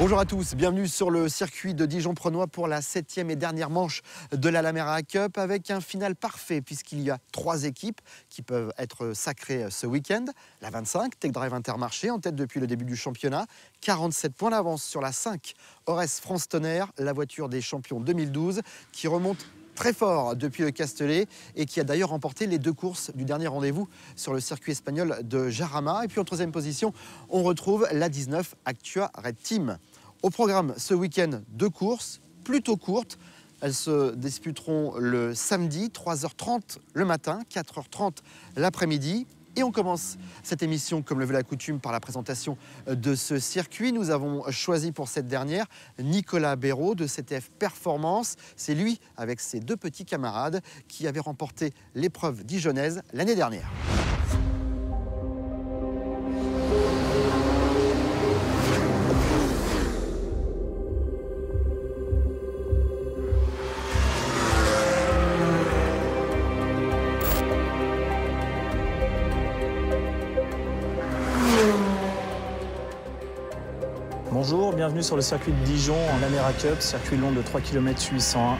Bonjour à tous, bienvenue sur le circuit de Dijon-Prenois pour la 7e et dernière manche de la Lamera Cup avec un final parfait puisqu'il y a 3 équipes qui peuvent être sacrées ce week-end. La 25, Tech Drive Intermarché, en tête depuis le début du championnat. 47 points d'avance sur la 5, Ores France Tonnerre, la voiture des champions 2012 qui remonte très fort depuis le Castellet et qui a d'ailleurs remporté les 2 courses du dernier rendez-vous sur le circuit espagnol de Jarama. Et puis en 3e position, on retrouve la 19 Actua Red Team. Au programme ce week-end, 2 courses plutôt courtes. Elles se disputeront le samedi, 3h30 le matin, 4h30 l'après-midi. Et on commence cette émission, comme le veut la coutume, par la présentation de ce circuit. Nous avons choisi pour cette dernière Nicolas Béraud de CTF Performance. C'est lui, avec ses 2 petits camarades, qui avait remporté l'épreuve dijonnaise l'année dernière. Bonjour, bienvenue sur le circuit de Dijon en Lamera Cup, circuit long de 3 km 801.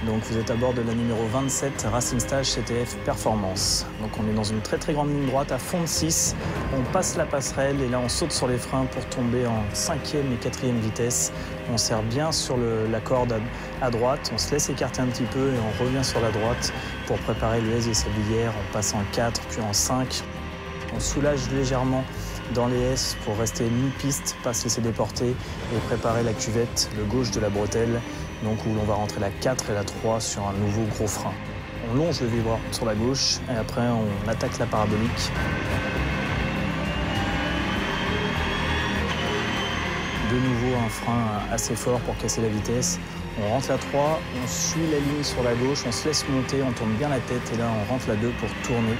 Donc vous êtes à bord de la numéro 27 Racing Stage CTF Performance. Donc on est dans une très grande ligne droite à fond de 6. On passe la passerelle et là on saute sur les freins pour tomber en 5e et 4e vitesse. On serre bien sur la corde à droite, on se laisse écarter un petit peu et on revient sur la droite pour préparer le S de Sablières. On passe en 4 puis en 5. On soulage légèrement dans les S pour rester mi-piste, pas se laisser déporter et préparer la cuvette, le gauche de la bretelle, donc où l'on va rentrer la 4 et la 3 sur un nouveau gros frein. On longe le vibreur sur la gauche et après on attaque la parabolique. De nouveau un frein assez fort pour casser la vitesse. On rentre la 3, on suit la ligne sur la gauche, on se laisse monter, on tourne bien la tête et là on rentre la 2 pour tourner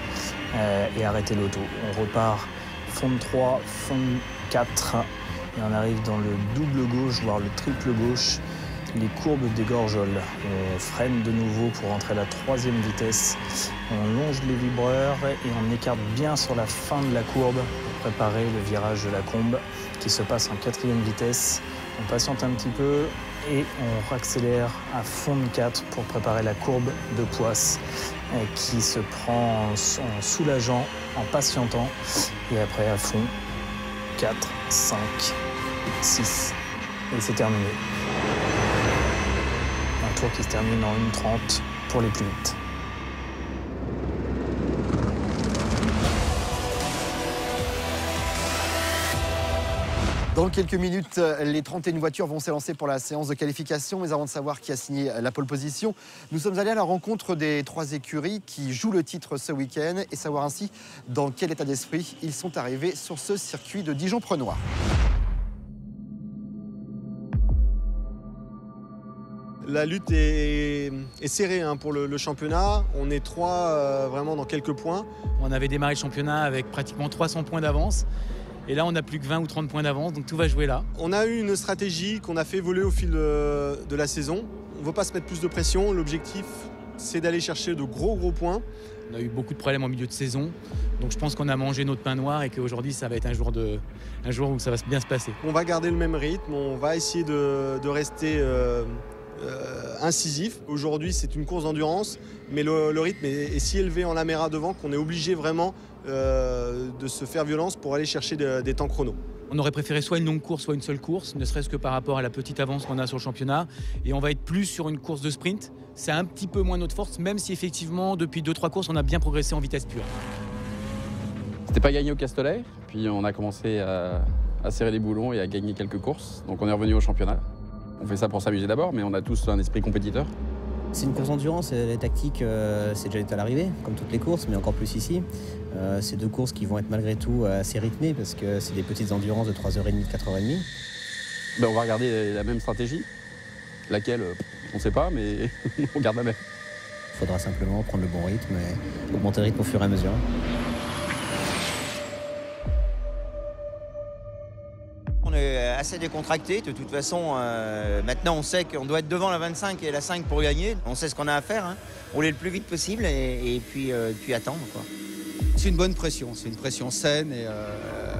et arrêter l'auto. On repart fond de 3, fond de 4 et on arrive dans le double gauche, voire le triple gauche, les courbes des Gorgeoles. On freine de nouveau pour rentrer à la 3e vitesse. On longe les vibreurs et on écarte bien sur la fin de la courbe pour préparer le virage de la Combe qui se passe en 4e vitesse. On patiente un petit peu et on accélère à fond de 4 pour préparer la courbe de Poisse qui se prend en soulageant, en patientant et après à fond 4, 5, 6 et c'est terminé. Un tour qui se termine en 1:30 pour les plus vite. Dans quelques minutes, les 31 voitures vont s'élancer pour la séance de qualification. Mais avant de savoir qui a signé la pole position, nous sommes allés à la rencontre des 3 écuries qui jouent le titre ce week-end et savoir ainsi dans quel état d'esprit ils sont arrivés sur ce circuit de Dijon-Prenois. La lutte est serrée pour le championnat. On est 3 vraiment dans quelques points. On avait démarré le championnat avec pratiquement 300 points d'avance. Et là, on n'a plus que 20 ou 30 points d'avance, donc tout va jouer là. On a eu une stratégie qu'on a fait évoluer au fil de la saison. On ne veut pas se mettre plus de pression. L'objectif, c'est d'aller chercher de gros points. On a eu beaucoup de problèmes en milieu de saison. Donc je pense qu'on a mangé notre pain noir et qu'aujourd'hui, ça va être un jour où ça va bien se passer. On va garder le même rythme. On va essayer de rester incisif. Aujourd'hui, c'est une course d'endurance, mais le rythme est si élevé en Lamera devant qu'on est obligé vraiment de se faire violence pour aller chercher des temps chrono. On aurait préféré soit une longue course, soit une seule course, ne serait-ce que par rapport à la petite avance qu'on a sur le championnat. Et on va être plus sur une course de sprint. C'est un petit peu moins notre force, même si effectivement, depuis 2-3 courses, on a bien progressé en vitesse pure. C'était pas gagné au Castellet, puis on a commencé à serrer les boulons et à gagner quelques courses. Donc on est revenu au championnat. On fait ça pour s'amuser d'abord, mais on a tous un esprit compétiteur. C'est une course d'endurance, les tactiques, c'est déjà à l'arrivée, comme toutes les courses, mais encore plus ici. C'est 2 courses qui vont être malgré tout assez rythmées, parce que c'est des petites endurances de 3h30, 4h30. On va regarder la même stratégie, laquelle, on ne sait pas, mais on garde la même. Il faudra simplement prendre le bon rythme et augmenter le rythme au fur et à mesure. On est assez décontracté. De toute façon, maintenant on sait qu'on doit être devant la 25 et la 5 pour gagner. On sait ce qu'on a à faire. On l'est le plus vite possible et puis attendre, quoi. C'est une bonne pression, c'est une pression saine et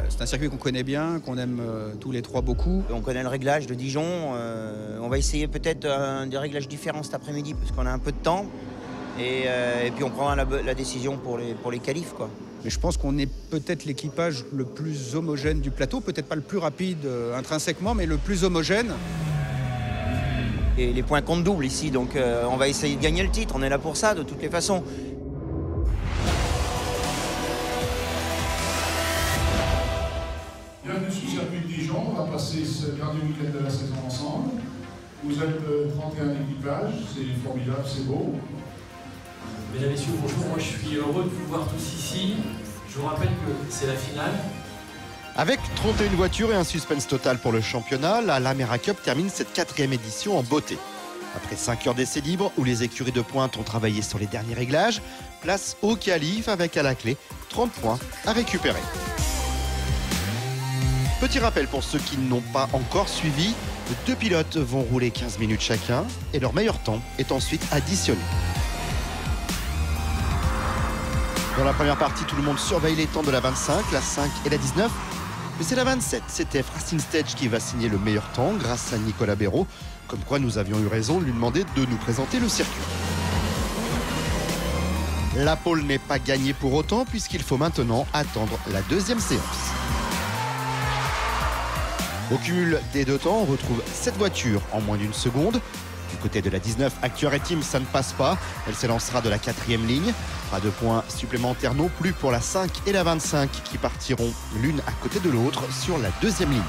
c'est un circuit qu'on connaît bien, qu'on aime tous les trois beaucoup. On connaît le réglage de Dijon, on va essayer peut-être des réglages différents cet après-midi parce qu'on a un peu de temps et puis on prendra la décision pour les qualifs, quoi. Mais je pense qu'on est peut-être l'équipage le plus homogène du plateau, peut-être pas le plus rapide intrinsèquement, mais le plus homogène. Et les points comptent double ici, donc on va essayer de gagner le titre, on est là pour ça de toutes les façons. Bienvenue sur le circuit de Dijon, on va passer ce dernier week-end de la saison ensemble. Vous êtes 31 équipages, c'est formidable, c'est beau. Mesdames et messieurs, bonjour, moi je suis heureux de vous voir tous ici. Je vous rappelle que c'est la finale. Avec 31 voitures et un suspense total pour le championnat, la Lamera Cup termine cette 4e édition en beauté. Après 5 heures d'essai libre où les écuries de pointe ont travaillé sur les derniers réglages, place au qualif avec à la clé 30 points à récupérer. Petit rappel pour ceux qui n'ont pas encore suivi, 2 pilotes vont rouler 15 minutes chacun et leur meilleur temps est ensuite additionné. Dans la première partie, tout le monde surveille les temps de la 25, la 5 et la 19. Mais c'est la 27, CTF Racing Stage qui va signer le meilleur temps grâce à Nicolas Béraud. Comme quoi nous avions eu raison de lui demander de nous présenter le circuit. La pole n'est pas gagnée pour autant puisqu'il faut maintenant attendre la 2e séance. Au cumul des 2 temps, on retrouve 7 voitures en moins d'1 seconde. Du côté de la 19, Actuare Team, ça ne passe pas. Elle s'élancera de la 4e ligne. Pas de points supplémentaires non plus pour la 5 et la 25 qui partiront l'une à côté de l'autre sur la 2e ligne.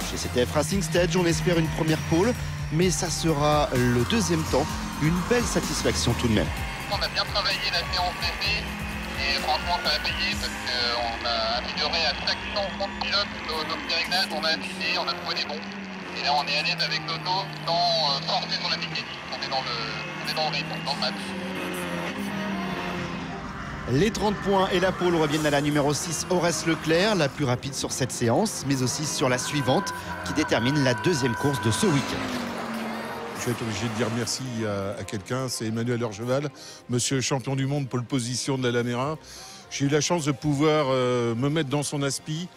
Chez CTF Racing Stage, on espère une première pole, mais ça sera le 2e temps. Une belle satisfaction tout de même. On a bien travaillé la séance d'essai et franchement ça a payé parce qu'on a amélioré à chaque changement de pilote nos petits réglages, on a affiné, on a trouvé des bons. Et là on est à l'aise avec l'auto sans forcer sur la mécanique, on est dans le rythme, dans le match. Les 30 points et la pole reviennent à la numéro 6, Aurès Leclerc, la plus rapide sur cette séance, mais aussi sur la suivante qui détermine la 2e course de ce week-end. Je vais être obligé de dire merci à quelqu'un, c'est Emmanuel Orgeval, monsieur champion du monde pole position de la Lamera. J'ai eu la chance de pouvoir me mettre dans son aspi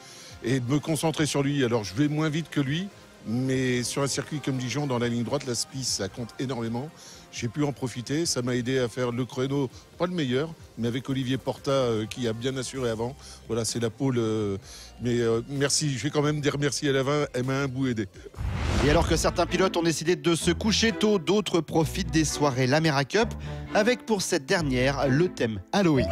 et de me concentrer sur lui. Alors je vais moins vite que lui, mais sur un circuit comme Dijon, dans la ligne droite, l'aspi, ça compte énormément. J'ai pu en profiter, ça m'a aidé à faire le chrono, pas le meilleur, mais avec Olivier Porta qui a bien assuré avant. Voilà, c'est la pole. Mais merci, je vais quand même dire merci à la 20, elle m'a un bout aidé. Et alors que certains pilotes ont décidé de se coucher tôt, d'autres profitent des soirées Lamera Cup, avec pour cette dernière le thème Halloween.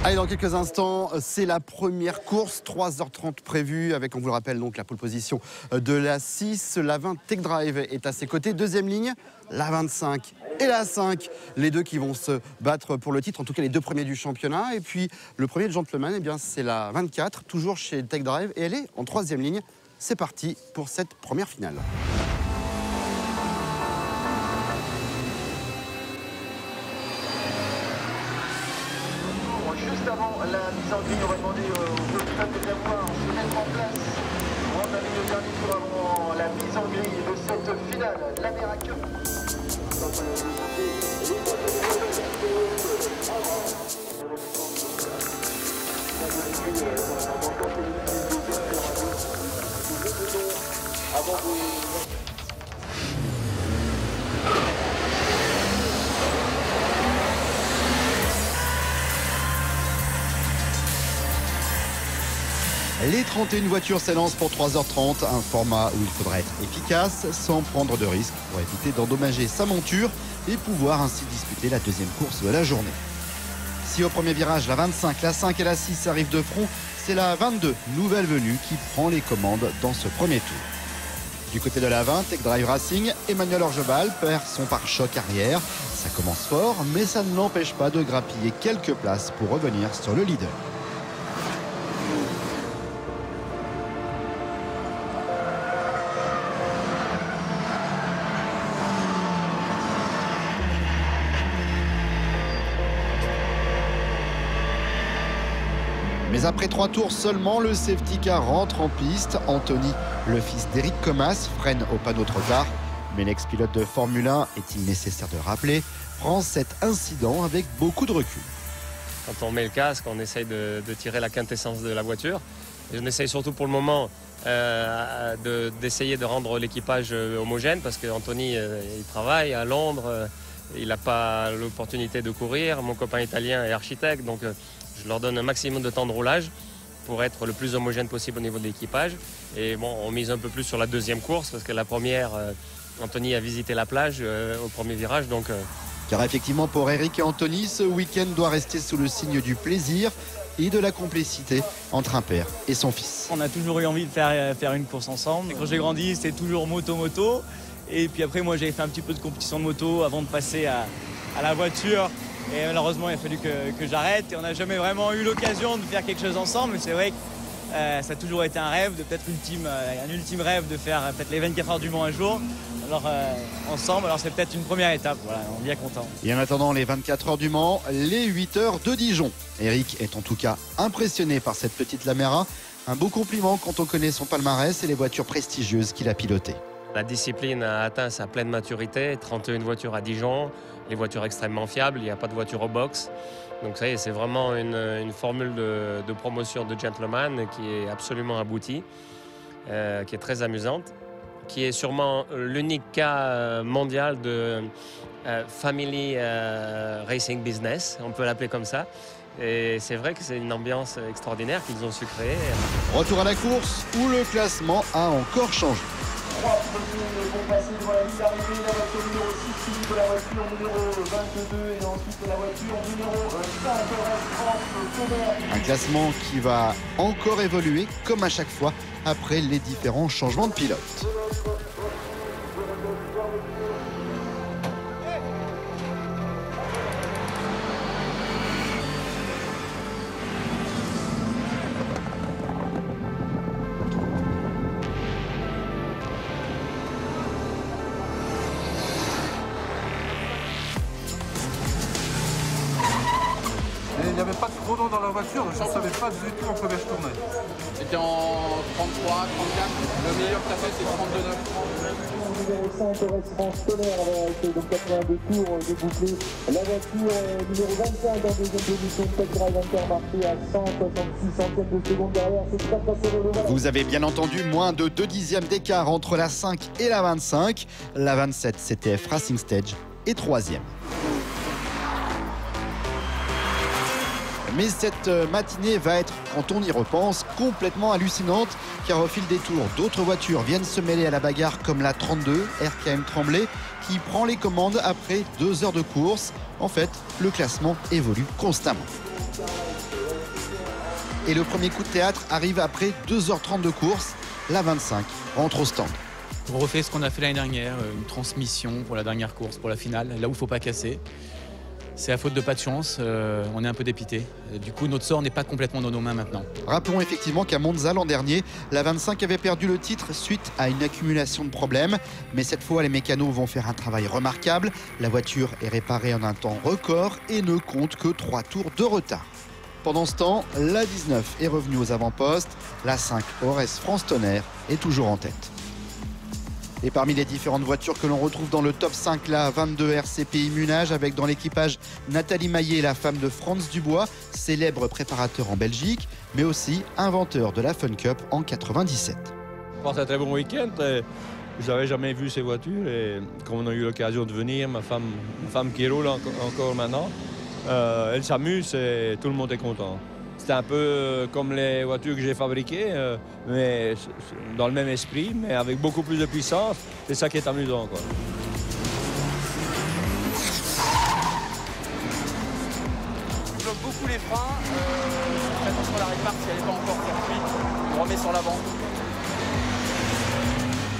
Allez, dans quelques instants, c'est la première course, 3h30 prévue, avec, on vous le rappelle, donc la pole position de la 6. La 20 Tech Drive est à ses côtés. 2e ligne, la 25 et la 5. Les deux qui vont se battre pour le titre, en tout cas les 2 premiers du championnat. Et puis le premier de gentleman, eh bien, c'est la 24, toujours chez Tech Drive. Et elle est en 3e ligne. C'est parti pour cette première finale. Juste avant la mise en grille, on va demander aux pilotes de bien vouloir se mettre en place pour entamer le dernier tour avant la mise en grille de cette finale. Lamera Cup. Les 31 voitures s'élancent pour 3h30, un format où il faudra être efficace sans prendre de risques pour éviter d'endommager sa monture et pouvoir ainsi disputer la 2e course de la journée. Si au premier virage, la 25, la 5 et la 6 arrivent de front, c'est la 22, nouvelle venue, qui prend les commandes dans ce premier tour. Du côté de la 20, Tech Drive Racing, Emmanuel Orgeval perd son pare-choc arrière. Ça commence fort, mais ça ne l'empêche pas de grappiller quelques places pour revenir sur le leader. Mais Mais après 3 tours seulement, le safety car rentre en piste. Anthony, le fils d'Éric Comas, freine au panneau trop tard. Mais l'ex-pilote de Formule 1, est-il nécessaire de rappeler, prend cet incident avec beaucoup de recul. Quand on met le casque, on essaye de tirer la quintessence de la voiture. Et on essaye surtout pour le moment d'essayer de rendre l'équipage homogène parce qu'Anthony il travaille à Londres, il n'a pas l'opportunité de courir. Mon copain italien est architecte, donc je leur donne un maximum de temps de roulage pour être le plus homogène possible au niveau de l'équipage. Et bon, on mise un peu plus sur la deuxième course parce que la première, Anthony a visité la plage au premier virage. Donc, Car effectivement, pour Eric et Anthony, ce week-end doit rester sous le signe du plaisir et de la complicité entre un père et son fils. On a toujours eu envie de faire une course ensemble. Et quand j'ai grandi, c'était toujours moto. Et puis après, moi, j'avais fait un petit peu de compétition de moto avant de passer à la voiture. Et malheureusement, il a fallu que j'arrête. Et on n'a jamais vraiment eu l'occasion de faire quelque chose ensemble. Mais c'est vrai que ça a toujours été un rêve, un ultime rêve de faire peut-être les 24 heures du Mans un jour. Alors ensemble, alors c'est peut-être une première étape, voilà, on est bien content. Et en attendant les 24 heures du Mans, les 8 heures de Dijon. Eric est en tout cas impressionné par cette petite Lamera. Un beau compliment quand on connaît son palmarès et les voitures prestigieuses qu'il a pilotées. la discipline a atteint sa pleine maturité, 31 voitures à Dijon, les voitures extrêmement fiables, il n'y a pas de voiture au box. Donc ça y est, c'est vraiment une formule de promotion de gentleman qui est absolument aboutie, qui est très amusante, qui est sûrement l'unique cas mondial de family racing business, on peut l'appeler comme ça. Et c'est vrai que c'est une ambiance extraordinaire qu'ils ont su créer. Retour à la course où le classement a encore changé. 3 premiers vont passer devant la ligne d'arrivée, la voiture numéro 6 suivie de la voiture numéro 22 et ensuite la voiture numéro 5 Un classement qui va encore évoluer comme à chaque fois après les différents changements de pilote. Il n'y avait pas de chrono dans la voiture, je ne savais pas du tout en combien je tournais. C'était en 33, 34, le meilleur que tu as fait c'est 32,9. Numéro 5, Horace France Tonnerre avec donc 82 tours de bouclé. La voiture numéro 25 en deuxième position, Tech Drive Intermarché à 166 centièmes de seconde derrière. C'est pas passé le Vous avez bien entendu, moins de 2 dixièmes d'écart entre la 5 et la 25. La 27, CTF Racing Stage est 3e. Mais cette matinée va être, quand on y repense, complètement hallucinante, car au fil des tours, d'autres voitures viennent se mêler à la bagarre, comme la 32, RKM Tremblay, qui prend les commandes après 2 heures de course. En fait, le classement évolue constamment. Et le premier coup de théâtre arrive après 2h30 de course. La 25 rentre au stand. On refait ce qu'on a fait l'année dernière, une transmission pour la dernière course, pour la finale, là où il ne faut pas casser. C'est à faute de pas de chance, on est un peu dépité. Du coup, notre sort n'est pas complètement dans nos mains maintenant. Rappelons effectivement qu'à Monza l'an dernier, la 25 avait perdu le titre suite à une accumulation de problèmes. Mais cette fois, les mécanos vont faire un travail remarquable. La voiture est réparée en un temps record et ne compte que 3 tours de retard. Pendant ce temps, la 19 est revenue aux avant-postes. La 5, Horace France Tonnerre, est toujours en tête. Et parmi les différentes voitures que l'on retrouve dans le top 5, la 22 RCPI Munage, avec dans l'équipage Nathalie Maillet, la femme de Franz Dubois, célèbre préparateur en Belgique, mais aussi inventeur de la Fun Cup en 97. Je pense un très bon week-end. Je n'avais jamais vu ces voitures et comme on a eu l'occasion de venir, ma femme qui roule encore maintenant, elle s'amuse et tout le monde est content. C'est un peu comme les voitures que j'ai fabriquées, mais dans le même esprit, mais avec beaucoup plus de puissance. C'est ça qui est amusant, quoi. Je bloque beaucoup les freins. Fais attention à la répare si elle n'est pas encore cuite. On remet sur l'avant.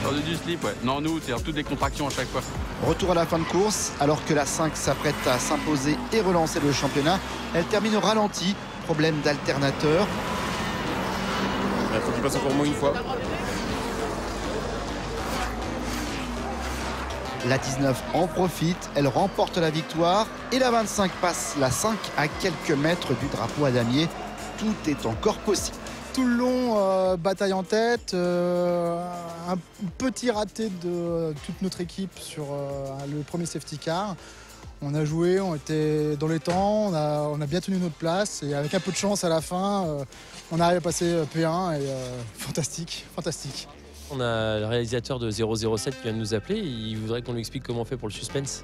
Sur du slip, ouais. Non, nous, c'est toutes des contractions à chaque fois. Retour à la fin de course, alors que la 5 s'apprête à s'imposer et relancer le championnat. Elle termine au ralenti. Problème d'alternateur. Il faut qu'il passe encore au moins une fois. La 19 en profite, elle remporte la victoire et la 25 passe la 5 à quelques mètres du drapeau à damier. tout est encore possible. Tout le long, bataille en tête, un petit raté de toute notre équipe sur le premier safety car. On a joué, on était dans les temps, on a bien tenu notre place et avec un peu de chance à la fin, on arrive à passer P1 et fantastique. On a le réalisateur de 007 qui vient de nous appeler, il voudrait qu'on lui explique comment on fait pour le suspense.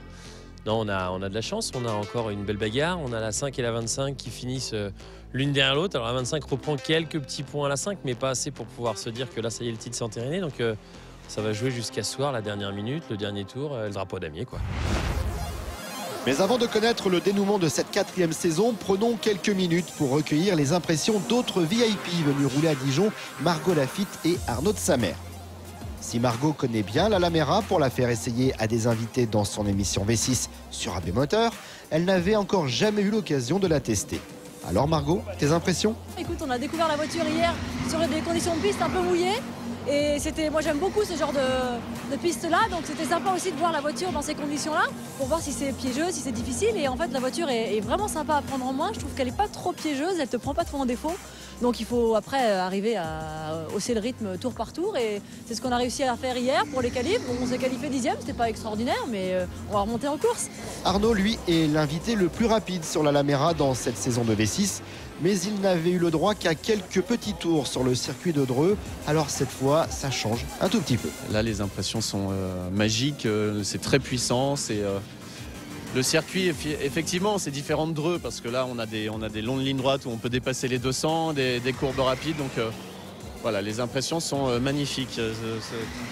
Non, on a de la chance, on a encore une belle bagarre, on a la 5 et la 25 qui finissent l'une derrière l'autre. Alors la 25 reprend quelques petits points à la 5, mais pas assez pour pouvoir se dire que là, ça y est, le titre s'est entériné. Donc ça va jouer jusqu'à ce soir, la dernière minute, le dernier tour, le drapeau damier, quoi. Mais avant de connaître le dénouement de cette 4e saison, prenons quelques minutes pour recueillir les impressions d'autres VIP venus rouler à Dijon, Margot Lafitte et Arnaud de Samer. Si Margot connaît bien la Lamera pour la faire essayer à des invités dans son émission V6 sur AB Moteur, elle n'avait encore jamais eu l'occasion de la tester. Alors Margot, tes impressions? Écoute, on a découvert la voiture hier sur des conditions de piste un peu mouillées. Et moi j'aime beaucoup ce genre de piste-là, donc c'était sympa aussi de voir la voiture dans ces conditions-là, pour voir si c'est piégeux, si c'est difficile. Et en fait la voiture est vraiment sympa à prendre en main, je trouve qu'elle n'est pas trop piégeuse, elle ne te prend pas trop en défaut. Donc il faut après arriver à hausser le rythme tour par tour, et c'est ce qu'on a réussi à faire hier pour les qualifs. Bon, on s'est qualifié 10e, c'était pas extraordinaire, mais on va remonter en course. Arnaud, lui, est l'invité le plus rapide sur la Lamera dans cette saison de V6. Mais il n'avait eu le droit qu'à quelques petits tours sur le circuit de Dreux. Alors cette fois, ça change un tout petit peu. Là, les impressions sont magiques, c'est très puissant. Le circuit, effectivement, c'est différent de Dreux parce que là, on a des longues lignes droites où on peut dépasser les 200, des courbes rapides. Donc voilà, les impressions sont magnifiques.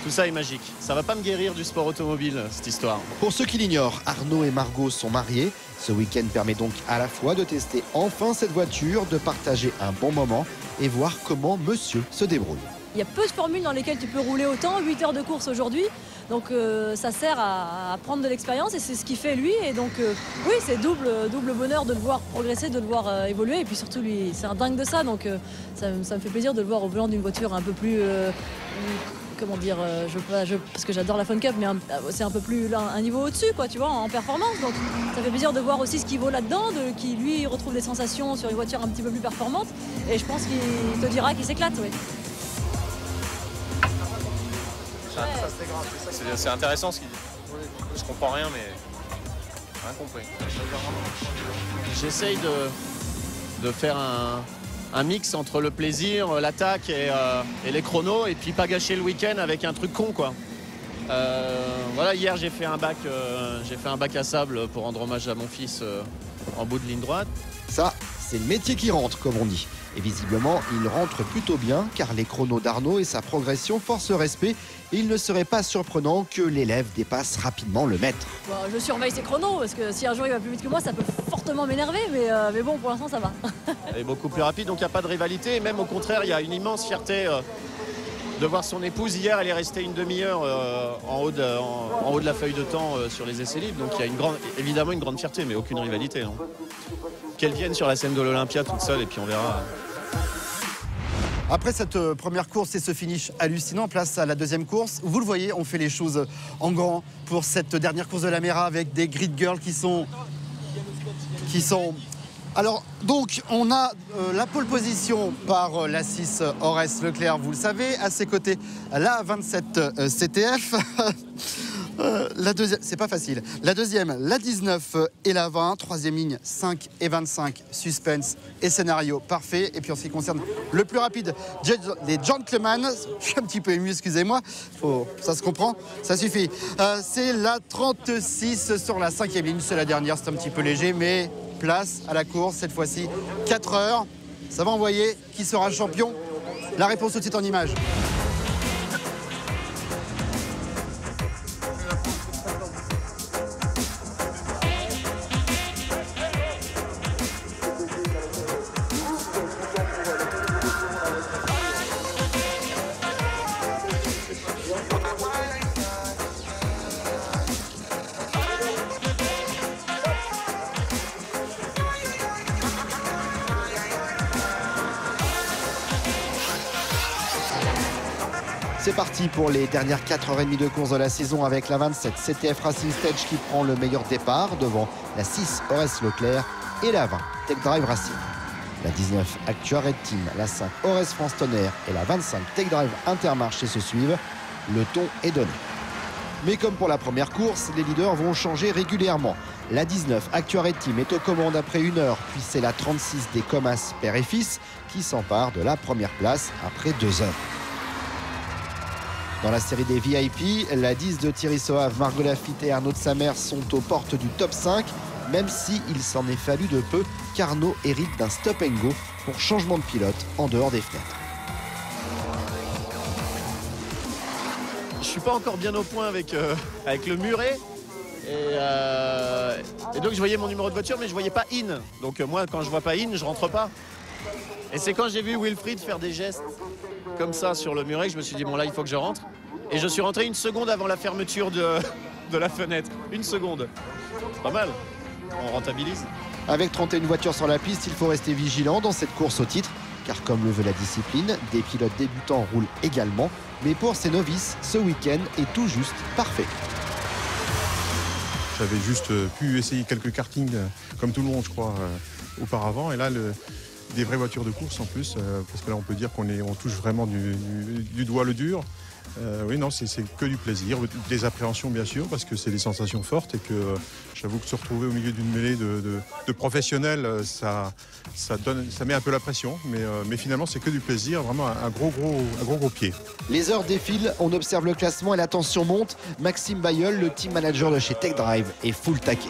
Tout ça est magique. Ça va pas me guérir du sport automobile, cette histoire. Pour ceux qui l'ignorent, Arnaud et Margot sont mariés. Ce week-end permet donc à la fois de tester enfin cette voiture, de partager un bon moment et voir comment monsieur se débrouille. Il y a peu de formules dans lesquelles tu peux rouler autant, 8 heures de course aujourd'hui. Donc ça sert à prendre de l'expérience et c'est ce qu'il fait lui. Et donc oui, c'est double bonheur de le voir progresser, de le voir évoluer. Et puis surtout, lui, c'est un dingue de ça. Donc ça me fait plaisir de le voir au volant d'une voiture un peu plus... comment dire, parce que j'adore la Fun Cup, mais c'est un peu plus un niveau au-dessus, quoi, tu vois, en performance. Donc ça fait plaisir de voir aussi ce qu'il vaut là-dedans, qui lui retrouve des sensations sur une voiture un petit peu plus performante. Et je pense qu'il te dira qu'il s'éclate, oui. C'est intéressant ce qu'il dit. Je comprends rien, mais rien compris. J'essaye de faire un mix entre le plaisir, l'attaque et les chronos, et puis pas gâcher le week-end avec un truc con, quoi. Voilà, hier j'ai fait un bac à sable pour rendre hommage à mon fils en bout de ligne droite. Ça, c'est le métier qui rentre, comme on dit. Et visiblement, il rentre plutôt bien, car les chronos d'Arnaud et sa progression forcent le respect. Et il ne serait pas surprenant que l'élève dépasse rapidement le maître. Bon, je surveille ses chronos, parce que si un jour il va plus vite que moi, ça peut fortement m'énerver, mais bon, pour l'instant, ça va. Elle est beaucoup plus rapide, donc il n'y a pas de rivalité. Et même au contraire, il y a une immense fierté de voir son épouse. Hier, elle est restée une demi-heure en haut de la feuille de temps sur les essais libres. Donc il y a évidemment une grande fierté, mais aucune rivalité. Non. Qu'elle vienne sur la scène de l'Olympia toute seule, et puis on verra. Après cette première course et ce finish hallucinant, place à la deuxième course. Vous le voyez, on fait les choses en grand pour cette dernière course de la Lamera avec des grid girls qui sont... Alors, donc, on a la pole position par la 6 Horace Leclerc, vous le savez. À ses côtés, la 27 CTF. La deuxième, c'est pas facile. La deuxième, la 19 et la 20. Troisième ligne, 5 et 25. Suspense et scénario parfait. Et puis en ce qui concerne le plus rapide, les gentlemen, je suis un petit peu ému, excusez-moi. Ça se comprend, ça suffit. C'est la 36 sur la 5e ligne. C'est la dernière, c'est un petit peu léger, mais place à la course cette fois-ci. 4 heures. Ça va envoyer. Qui sera champion? La réponse tout de suite en image. C'est parti pour les dernières 4h30 de course de la saison avec la 27 CTF Racing Stage qui prend le meilleur départ devant la 6 Horace Leclerc et la 20 Tech Drive Racing. La 19 Actua Red Team, la 5 Ores France Tonnerre et la 25 Tech Drive Intermarché se suivent. Le ton est donné. Mais comme pour la première course, les leaders vont changer régulièrement. La 19 Actua Red Team est aux commandes après 1 heure, puis c'est la 36 des Comas père et fils qui s'empare de la première place après 2 heures. Dans la série des VIP, la 10 de Thierry Soave, Margot Lafitte et Arnaud de Samer sont aux portes du top 5, même s'il s'en est fallu de peu qu'Arnaud hérite d'un stop and go pour changement de pilote en dehors des fenêtres. Je suis pas encore bien au point avec le muret. Et donc je voyais mon numéro de voiture, mais je voyais pas in. Donc moi, quand je vois pas in, je rentre pas. Et c'est quand j'ai vu Wilfried faire des gestes comme ça sur le muret que je me suis dit, bon là, il faut que je rentre. Et je suis rentré 1 seconde avant la fermeture de la fenêtre. 1 seconde. C'est pas mal. On rentabilise. Avec 31 voitures sur la piste, il faut rester vigilant dans cette course au titre, car comme le veut la discipline, des pilotes débutants roulent également. Mais pour ces novices, ce week-end est tout juste parfait. J'avais juste pu essayer quelques kartings, comme tout le monde, je crois, auparavant. Et là, des vraies voitures de course en plus, parce que là, on peut dire on touche vraiment du doigt le dur. Oui, non, c'est que du plaisir, des appréhensions bien sûr, parce que c'est des sensations fortes et que j'avoue que se retrouver au milieu d'une mêlée de professionnels, ça met un peu la pression, mais finalement c'est que du plaisir, vraiment un gros pied. Les heures défilent, on observe le classement et la tension monte. Maxime Bayeul, le team manager de chez Tech Drive, est full taquet.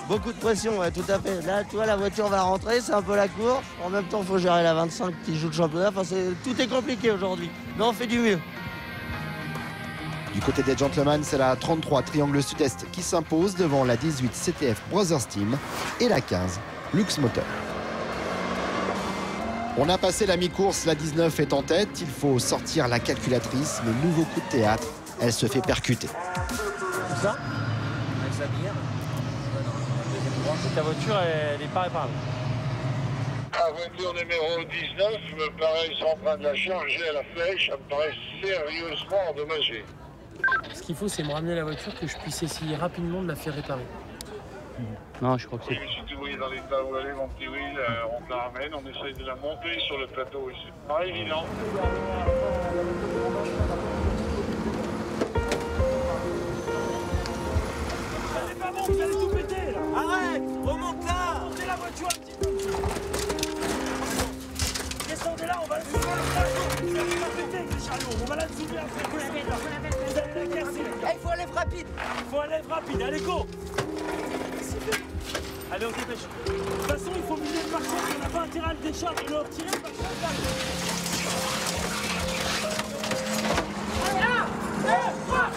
Beaucoup de pression, ouais, tout à fait. Là, tu vois, la voiture va rentrer, c'est un peu la course. En même temps, il faut gérer la 25 qui joue le championnat. Enfin, tout est compliqué aujourd'hui. Mais on fait du mieux. Du côté des gentlemen, c'est la 33 Triangle Sud-Est qui s'impose devant la 18 CTF Brothers Team et la 15 Lux Motor. On a passé la mi-course, la 19 est en tête. Il faut sortir la calculatrice, mais nouveau coup de théâtre, elle se fait percuter. C'est ça avec sa bière. Ta voiture, elle n'est pas réparable. La voiture numéro 19 me paraît, ils sont en train de la charger à la flèche, ça me paraît sérieusement endommagée. Ce qu'il faut, c'est me ramener la voiture, que je puisse essayer rapidement de la faire réparer. Non, je crois que c'est... Oui, si tu voyais dans l'état où elle est, mon petit Will, on te la ramène, on essaye de la monter sur le plateau ici. Pas évident. C'est pas bon, vous allez tout péter là. Arrête, remonte là. Montez la voiture un petit peu. Descendez là, on va la soulever le plateau. Vous allez la péter avec les chariots, on va la soulever après. Vous allez la casser. Il faut aller rapide. Il faut aller rapide, allez go. Allez, on dépêche. De toute façon, il faut miser le marchand, on n'a pas intérêt à le décharger, le retirer, le marchand. Allez, 1, 2, 3.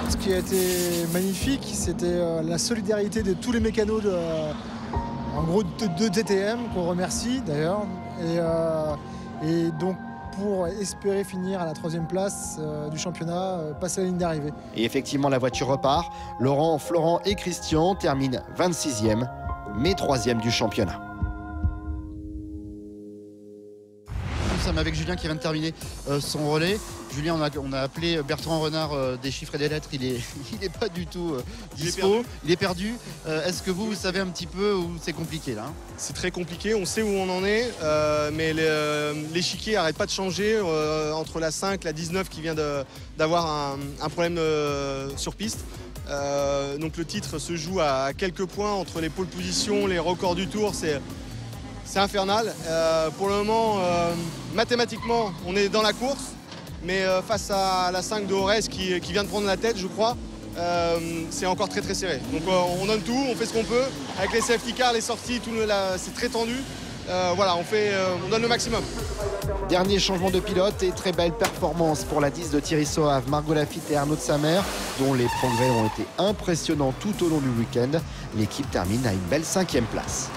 Ce qui a été magnifique, c'était la solidarité de tous les mécanos en gros de DTM, qu'on remercie d'ailleurs. Et donc pour espérer finir à la 3e place du championnat, passer la ligne d'arrivée. Et effectivement, la voiture repart. Laurent, Florent et Christian terminent 26e, mais 3e du championnat. Nous sommes avec Julien qui vient de terminer son relais. Julien, on a appelé Bertrand Renard des chiffres et des lettres. Il est pas du tout dispo. Il est perdu. Est-ce que vous savez un petit peu où c'est compliqué là? C'est très compliqué, on sait où on en est, mais l'échiquier n'arrête pas de changer entre la 5, la 19 qui vient d'avoir un problème sur piste. Donc le titre se joue à quelques points entre les pôles positions, les records du tour. C'est infernal. Pour le moment, mathématiquement, on est dans la course, mais face à la 5 de Ores qui vient de prendre la tête, je crois, c'est encore très serré. Donc on donne tout, on fait ce qu'on peut. Avec les safety cars, les sorties, c'est très tendu. voilà, on donne le maximum. Dernier changement de pilote et très belle performance pour la 10 de Thierry Soave, Margot Lafitte et Arnaud de Samer, dont les progrès ont été impressionnants tout au long du week-end. L'équipe termine à une belle 5e place.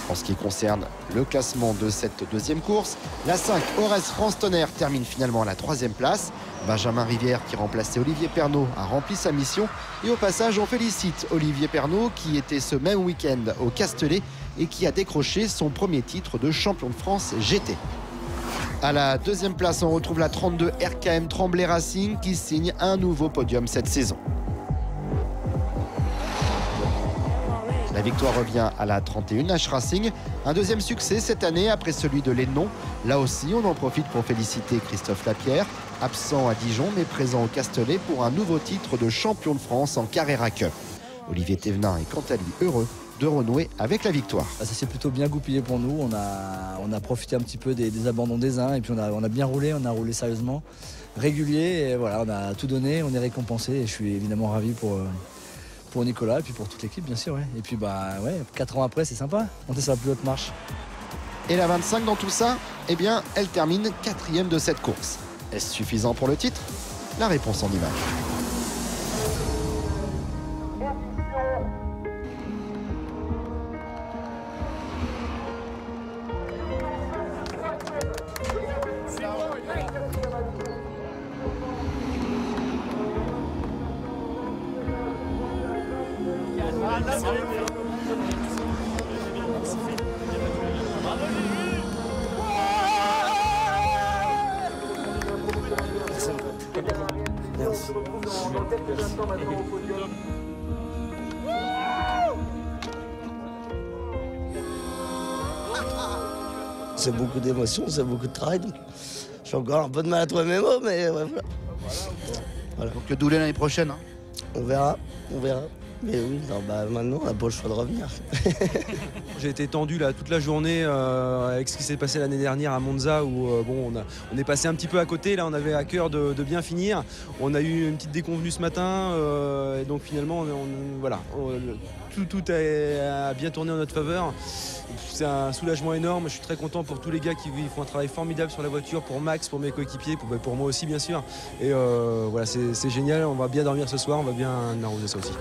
En ce qui concerne le classement de cette deuxième course, la 5 Ores France Tonnerre termine finalement à la 3e place. Benjamin Rivière, qui remplaçait Olivier Pernaut, a rempli sa mission. Et au passage, on félicite Olivier Pernaut, qui était ce même week-end au Castellet et qui a décroché son premier titre de champion de France GT. À la 2e place, on retrouve la 32 RKM Tremblay Racing qui signe un nouveau podium cette saison. La victoire revient à la 31 H Racing, un deuxième succès cette année après celui de Lénon. Là aussi, on en profite pour féliciter Christophe Lapierre, absent à Dijon mais présent au Castellet pour un nouveau titre de champion de France en Carrera Cup. Olivier Thévenin est quant à lui heureux de renouer avec la victoire. Ça s'est plutôt bien goupillé pour nous, on a profité un petit peu des abandons des uns et puis on a bien roulé, on a roulé sérieusement, régulier et voilà, on a tout donné, on est récompensé et je suis évidemment ravi pour Nicolas et puis pour toute l'équipe bien sûr. Ouais. Et puis 4 ans après c'est sympa, on est sur la plus haute marche. Et la 25 dans tout ça, eh bien elle termine 4e de cette course. Est-ce suffisant pour le titre? La réponse en images. C'est beaucoup d'émotions, c'est beaucoup de travail. Donc j'ai encore un peu de mal à trouver mes mots, mais ouais, voilà. Donc le doublé l'année prochaine. Hein. On verra. Mais oui, maintenant on n'a pas le choix de revenir. J'ai été tendu là toute la journée avec ce qui s'est passé l'année dernière à Monza où on est passé un petit peu à côté. Là, on avait à cœur de bien finir. On a eu une petite déconvenue ce matin et donc finalement tout a bien tourné en notre faveur. C'est un soulagement énorme. Je suis très content pour tous les gars qui font un travail formidable sur la voiture, pour Max, pour mes coéquipiers, pour moi aussi bien sûr. Et voilà, c'est génial. On va bien dormir ce soir, on va bien arroser ça aussi.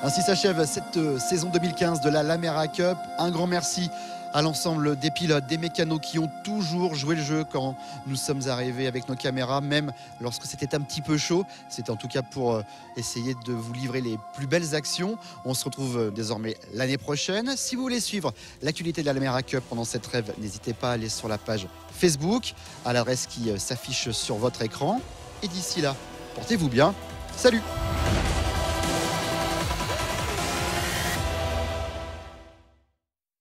Ainsi s'achève cette saison 2015 de la Lamera Cup. Un grand merci à l'ensemble des pilotes, des mécanos qui ont toujours joué le jeu quand nous sommes arrivés avec nos caméras, même lorsque c'était un petit peu chaud. C'était en tout cas pour essayer de vous livrer les plus belles actions. On se retrouve désormais l'année prochaine. Si vous voulez suivre l'actualité de la Lamera Cup pendant cette trêve, n'hésitez pas à aller sur la page Facebook, à l'adresse qui s'affiche sur votre écran. Et d'ici là, portez-vous bien. Salut!